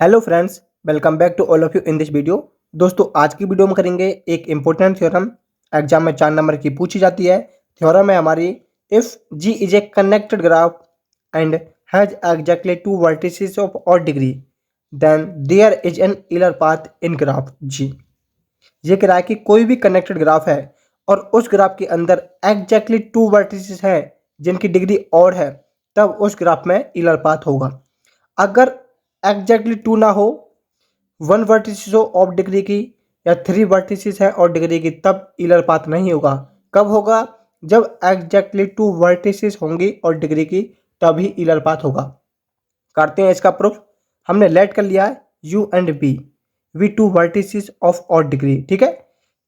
Hello friends, welcome back to all of you in this video. दोस्तों, आज की video में करेंगे एक इम्पोर्टेंट थ्योरम। एग्जाम में 4 नंबर की पूछी जाती है। थ्योरम है हमारी, if G is a connected graph and has exactly 2 vertices of odd degree then there is an Euler path in graph G. ये कह रहा है कि कोई भी कनेक्टेड ग्राफ है और उस ग्राफ के अंदर एग्जैक्टली 2 वर्टिसेस है जिनकी डिग्री ऑड है, तब उस ग्राफ में इलर पाथ होगा। अगर एग्जैक्टली 2 ना हो, 1 वर्टिसेस हो ऑफ डिग्री की या 3 वर्टिसेस है और डिग्री की, तब इलर पाथ नहीं होगा। कब होगा? जब एग्जैक्टली 2 वर्टिसेस होंगी और डिग्री की, तभी इलर पाथ होगा। करते हैं इसका प्रूफ। हमने लेट कर लिया है u and v 2 vertices of odd degree. ठीक है,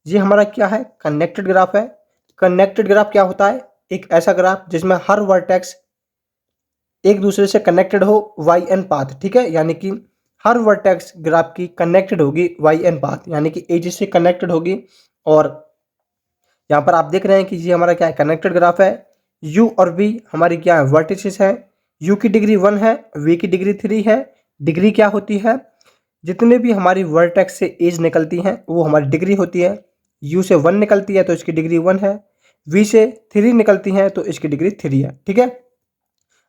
ये हमारा क्या है? कनेक्टेड ग्राफ है। कनेक्टेड ग्राफ क्या होता है? एक ऐसा ग्राफ जिसमें हर वर्टेक्स एक दूसरे से कनेक्टेड हो वाई एन पाथ। ठीक है, यानी कि हर वर्टेक्स ग्राफ की कनेक्टेड होगी वाई एन पाथ, यानी कि एज से कनेक्टेड होगी। और यहाँ पर आप देख रहे हैं कि ये हमारा क्या है? कनेक्टेड ग्राफ है। u और v हमारी क्या है? वर्टिसेस है। u की डिग्री 1 है, v की डिग्री 3 है। डिग्री क्या होती है? जितने भी हमारी वर्टेक्स से एज निकलती हैं वो हमारी डिग्री होती है। u से 1 निकलती है तो इसकी डिग्री 1 है। v से 3 निकलती हैं तो इसकी डिग्री 3 है। ठीक है,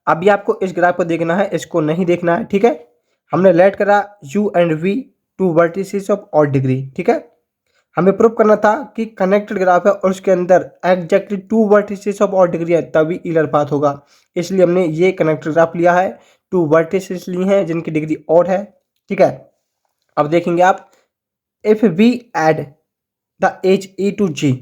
अभी आपको इस ग्राफ को देखना है, इसको नहीं देखना है। ठीक है, हमने लेट करा u and v 2 vertices of odd degree. ठीक है, हमें प्रूव करना था कि कनेक्टेड ग्राफ है और उसके अंदर exactly 2 vertices of odd degree है, तभी इलर पाथ होगा। इसलिए हमने ये कनेक्टेड ग्राफ लिया है, 2 वर्टिसेस ली हैं जिनकी डिग्री ऑड है। ठीक है, अब देखेंगे आप, if we add the edge e to g,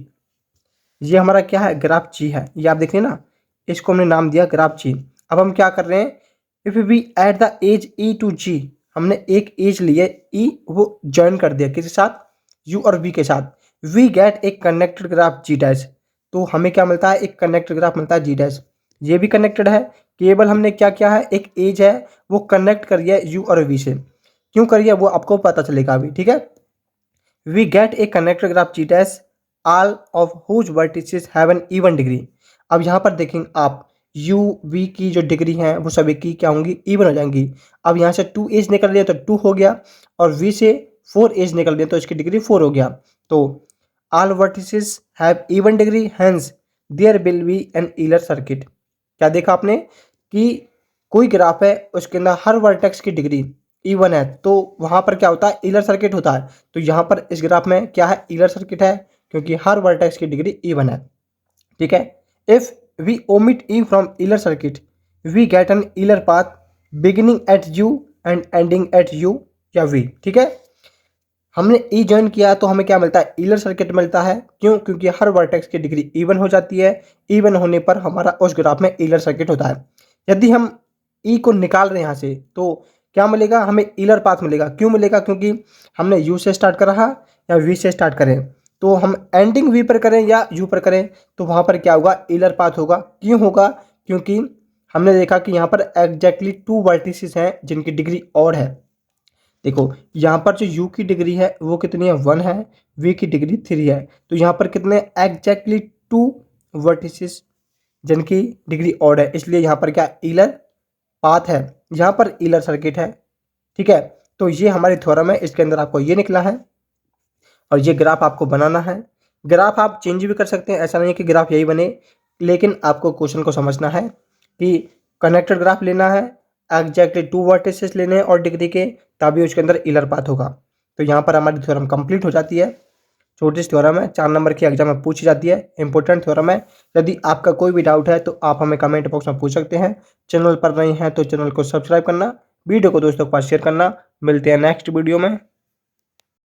ये हमारा क्या है? ग्राफ जी है। ये आप देख रहे हैं ना, इसको हमने नाम दिया ग्राफ जी। अब हम क्या कर रहे हैं? If we add the edge e to g, हमने एक एज ली है e, वो ज्वाइन कर दिया किसके साथ? u और v के साथ। वी गेट एक कनेक्टेड ग्राफ g डैश। तो हमें क्या मिलता है? एक कनेक्टेड ग्राफ मिलता है g डैश। ये भी कनेक्टेड है, केवल हमने क्या किया है? एक एज है वो कनेक्ट करिए u और v से। क्यों करिए वो आपको पता चलेगा अभी। ठीक है, we get a connected graph g dash all of whose vertices have an even degree. अब यहाँ पर देखेंगे आप, u v की जो डिग्री हैं वो सभी की क्या होंगी? इवन हो जाएंगी। अब यहाँ से 2 एज निकल रही है तो 2 हो गया, और v से 4 एज निकल रही है तो इसकी डिग्री 4 हो गया। तो all vertices have even degree, hence there will be an Euler circuit. क्या देखा आपने कि कोई ग्राफ है उसके अंदर हर वर्टेक्स की डिग्री इवन है, तो वहां पर क्या होता है? इलर सर्किट होता है। तो यहाँ पर इस ग्राफ में क्या है? इलर सर्किट है, क्योंकि हर वर्टेक्स की डिग्री इवन है। ठीक है, if we omit e from Euler circuit we get an Euler path beginning at u and ending at u या v। ठीक है, हमने e ज्वाइन किया तो हमें क्या मिलता है? इलर सर्किट मिलता है। क्यों? क्योंकि हर वर्टेक्स की डिग्री इवन हो जाती है। इवन होने पर हमारा उस ग्राफ में इलर सर्किट होता है। यदि हम e को निकाल रहे हैं यहाँ से तो क्या मिलेगा? हमें इलर पाथ मिलेगा। क्यों मिलेगा? क्योंकि हमने u से स्टार्ट करा या v से स्टार्ट करें, तो हम एंडिंग v पर करें या u पर करें तो वहाँ पर क्या होगा? इलर पाथ होगा। क्यों होगा? क्योंकि हमने देखा कि यहाँ पर एग्जैक्टली 2 वर्टिसेस हैं जिनकी डिग्री और है। देखो, यहाँ पर जो u की डिग्री है वो कितनी है? 1 है। v की डिग्री 3 है। तो यहाँ पर कितने? एग्जैक्टली 2 वर्टिसेस जिनकी डिग्री ऑड है, इसलिए यहाँ पर क्या? इलर पाथ है, यहाँ पर इलर सर्किट है। ठीक है, तो ये हमारी थ्योरम है, इसके अंदर आपको ये निकला है और ये ग्राफ आपको बनाना है। ग्राफ आप चेंज भी कर सकते हैं, ऐसा नहीं है कि ग्राफ यही बने, लेकिन आपको क्वेश्चन को समझना है कि कनेक्टेड ग्राफ लेना है, एग्जैक्टली 2 वर्टिसेस लेने हैं और डिग्री के, तभी उसके अंदर इलर पाथ होगा। तो यहाँ पर हमारी थ्योरम कंप्लीट हो जाती है। छोटी सी थ्योरम है, 4 नंबर की एग्जाम में पूछी जाती है, इंपॉर्टेंट थ्योरम है। यदि आपका कोई भी डाउट है तो आप हमें कमेंट बॉक्स में पूछ सकते हैं। चैनल पर नहीं है तो चैनल को सब्सक्राइब करना, वीडियो को दोस्तों के पास शेयर करना। मिलते हैं नेक्स्ट वीडियो में।